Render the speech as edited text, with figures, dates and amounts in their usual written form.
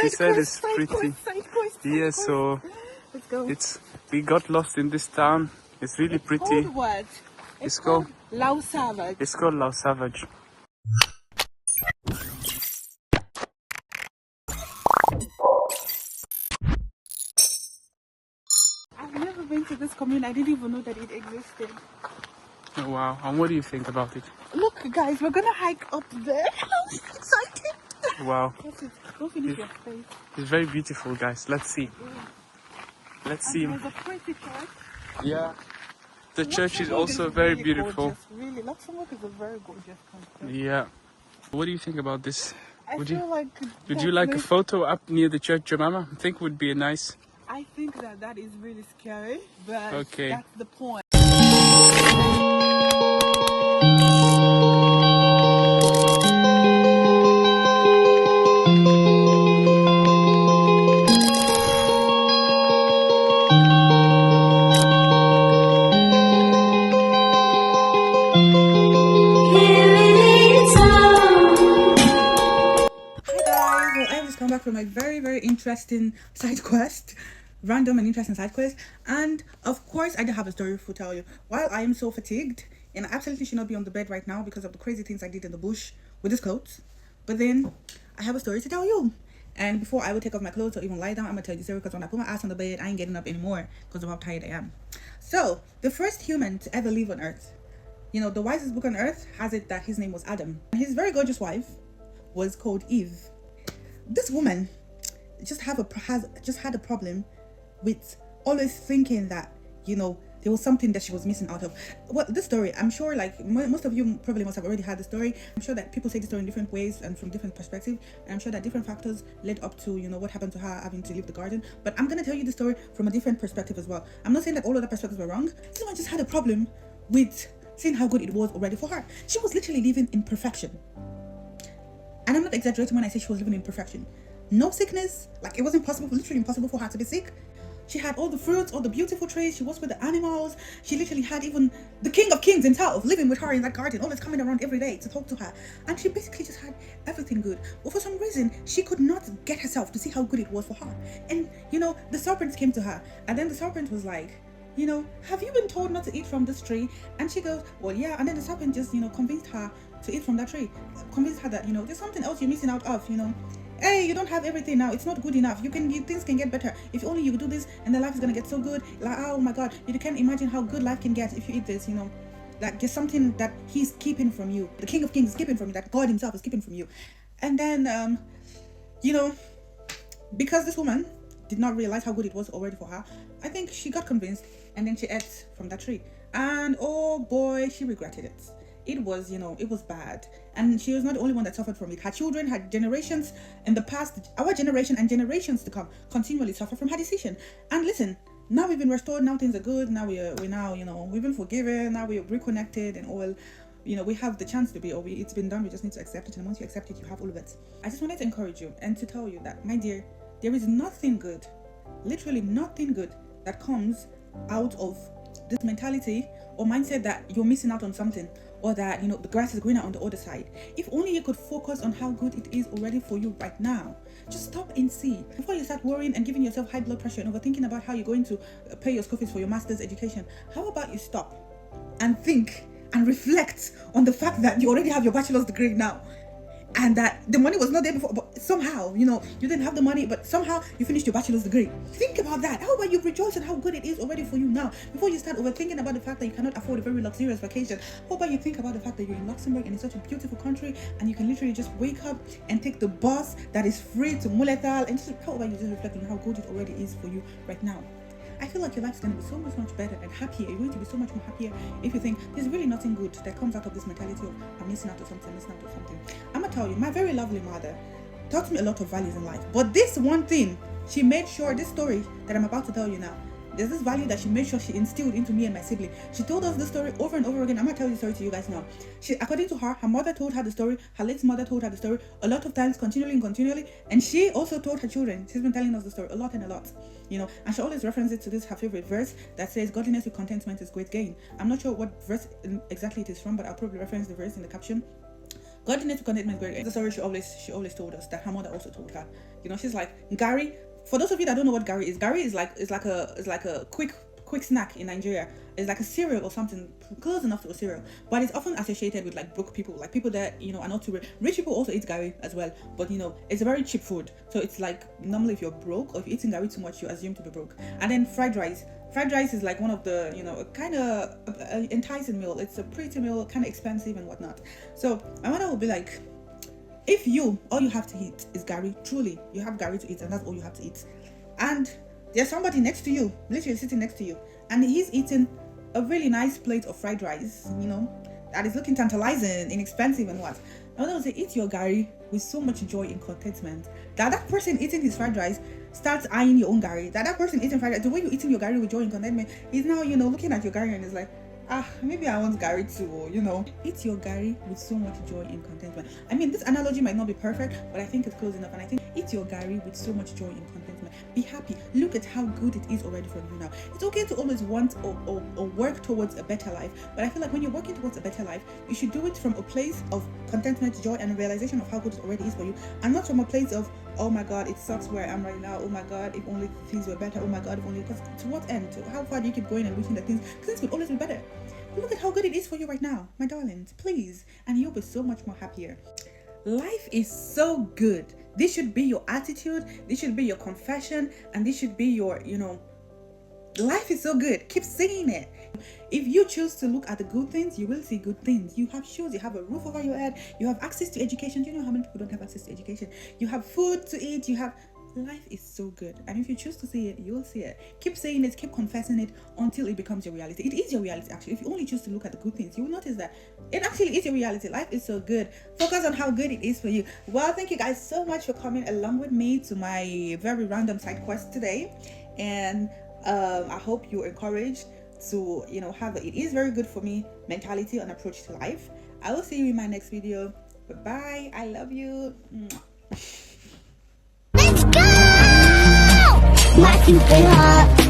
she said it's pretty. Yeah, so let's go. we got lost in this town. It's really pretty. Called what? It's called Lau Savage. It's called Lau Savage. I've never been to this commune. I didn't even know that it existed. Oh, wow. And what do you think about it? Look, guys, we're gonna hike up there. I'm excited. Wow. Go finish your face. It's very beautiful, guys. Let's see. Yeah. Let's see. There's a pretty church. Yeah. The church is Luxembourg also is very really beautiful. Gorgeous. Really, Luxembourg is a very gorgeous country. Yeah. What do you think about this? Would you like a photo up near the church, Jemima? I think would be a nice. I think that is really scary, but okay. That's the point. From a very interesting side quest, random and interesting side quest, and of course I do have a story to tell you. While I am so fatigued and I absolutely should not be on the bed right now because of the crazy things I did in the bush with these clothes, but then I have a story to tell you. And before I will take off my clothes or even lie down, I'm gonna tell you the story, because when I put my ass on the bed I ain't getting up anymore because of how tired I am. So the first human to ever live on earth, you know, the wisest book on earth has it that his name was Adam, and his very gorgeous wife was called Eve. This woman just had a problem with always thinking that, you know, there was something that she was missing out of. Well, this story, I'm sure, like most of you probably must have already heard the story. I'm sure that people say the story in different ways and from different perspectives, and I'm sure that different factors led up to, you know, what happened to her having to leave the garden. But I'm gonna tell you the story from a different perspective as well. I'm not saying that all other perspectives were wrong. This one just had a problem with seeing how good it was already for her. She was literally living in perfection. And I'm not exaggerating when I say she was living in perfection. No sickness, like it was literally impossible for her to be sick. She had all the fruits, all the beautiful trees. She was with the animals. She literally had even the King of Kings himself living with her in that garden, always coming around every day to talk to her. And she basically just had everything good. But for some reason, she could not get herself to see how good it was for her. And, you know, the serpent came to her. And then the serpent was like, you know, have you been told not to eat from this tree? And she goes, well, yeah. And then the serpent just, you know, convinced her to eat from that tree. Convinced her that, you know, there's something else you're missing out of, you know. Hey, you don't have everything now. It's not good enough. Things can get better. If only you do this, and the life is gonna get so good. Like, oh my God, you can't imagine how good life can get if you eat this, you know. Like, there's something that he's keeping from you. The King of Kings is keeping from you. That God himself is keeping from you. And then, you know, because this woman did not realize how good it was already for her, I think she got convinced, and then she ate from that tree. And oh boy, she regretted it. It was, you know, it was bad. And she was not the only one that suffered from it. Her children, her generations in the past, our generation and generations to come, continually suffer from her decision. And listen, now we've been restored, now things are good, now we're now, you know, we've been forgiven, now we're reconnected and all, you know, we have the chance to be, it's been done, we just need to accept it. And once you accept it, you have all of it. I just wanted to encourage you and to tell you that, my dear, there is nothing good, literally nothing good that comes out of this mentality or mindset that you're missing out on something, or that, you know, the grass is greener on the other side. If only you could focus on how good it is already for you right now. Just stop and see. Before you start worrying and giving yourself high blood pressure and overthinking about how you're going to pay your school fees for your master's education, how about you stop and think and reflect on the fact that you already have your bachelor's degree now, and that the money was not there before, but somehow, you know, you didn't have the money, but somehow you finished your bachelor's degree. Think about that. How about you rejoice in how good it is already for you now, before you start overthinking about the fact that you cannot afford a very luxurious vacation? How about you think about the fact that you're in Luxembourg and it's such a beautiful country, and you can literally just wake up and take the bus that is free to Muletal, and just, how about you just reflect on how good it already is for you right now? I feel like your life's going to be so much better and happier. You're going to be so much more happier if you think there's really nothing good that comes out of this mentality of I'm missing out on something, I'm going to tell you, my very lovely mother taught me a lot of values in life. But this one thing, she made sure, this story that I'm about to tell you now, there's this value that she made sure she instilled into me and my sibling. She told us the story over and over again. I'm going to tell the story to you guys now. According to her mother told her the story, her late mother told her the story a lot of times, continually, and she also told her children. She's been telling us the story a lot, you know, and she always references to this, her favorite verse that says, godliness with contentment is great gain. I'm not sure what verse exactly it is from, but I'll probably reference the verse in the caption. Godliness to contentment is great. It's a story she always told us, that her mother also told her. You know, she's like, Gary. For those of you that don't know what Gary is like a quick snack in Nigeria. It's like a cereal or something close enough to a cereal, but it's often associated with like broke people, like people that, you know, are not too rich. Rich people also eat Gary as well, but you know, it's a very cheap food. So it's like, normally if you're broke or if you're eating Gary too much, you assume to be broke. And then fried rice is like one of the, you know, kind of enticing meal. It's a pretty meal, kind of expensive and whatnot. So my mother will be like, if all you have to eat is Gary, truly you have Gary to eat and that's all you have to eat, and there's somebody next to you, literally sitting next to you, and he's eating a really nice plate of fried rice, you know, that is looking tantalizing, inexpensive and what. I would say, eat your Gary with so much joy and contentment that person eating his fried rice starts eyeing your own Gary. That person eating fried rice, the way you're eating your Gary with joy and contentment, he's now, you know, looking at your Gary and is like, maybe I want Gary too, you know. Eat your Gary with so much joy and contentment. I mean, this analogy might not be perfect, but I think it's close enough. And I think eat your Gary with so much joy and contentment. Be happy. Look at how good it is already for you now. It's okay to always want or work towards a better life, but I feel like when you're working towards a better life, you should do it from a place of contentment, joy, and a realization of how good it already is for you, and not from a place of, oh my god, it sucks where I am right now, oh my god, if only things were better, oh my god, if only, because to what end? How far do you keep going and wishing that things will always be better? Look at how good it is for you right now, my darlings, please, and you'll be so much more happier. Life is so good. This should be your attitude, this should be your confession, and this should be your, you know, life is so good. Keep saying it. If you choose to look at the good things, you will see good things. You have shoes, you have a roof over your head, you have access to education. Do you know how many people don't have access to education? You have food to eat, you have... Life is so good, and if you choose to see it, you will see it. Keep saying it, keep confessing it until it becomes your reality. It is your reality, actually. If you only choose to look at the good things, you will notice that it actually is your reality. Life is so good. Focus on how good it is for you. Well, thank you guys so much for coming along with me to my very random side quest today, and I hope you're encouraged to, you know, have it is very good for me mentality and approach to life. I will see you in my next video. Bye bye. I love you. Let's go! Like you feel hot.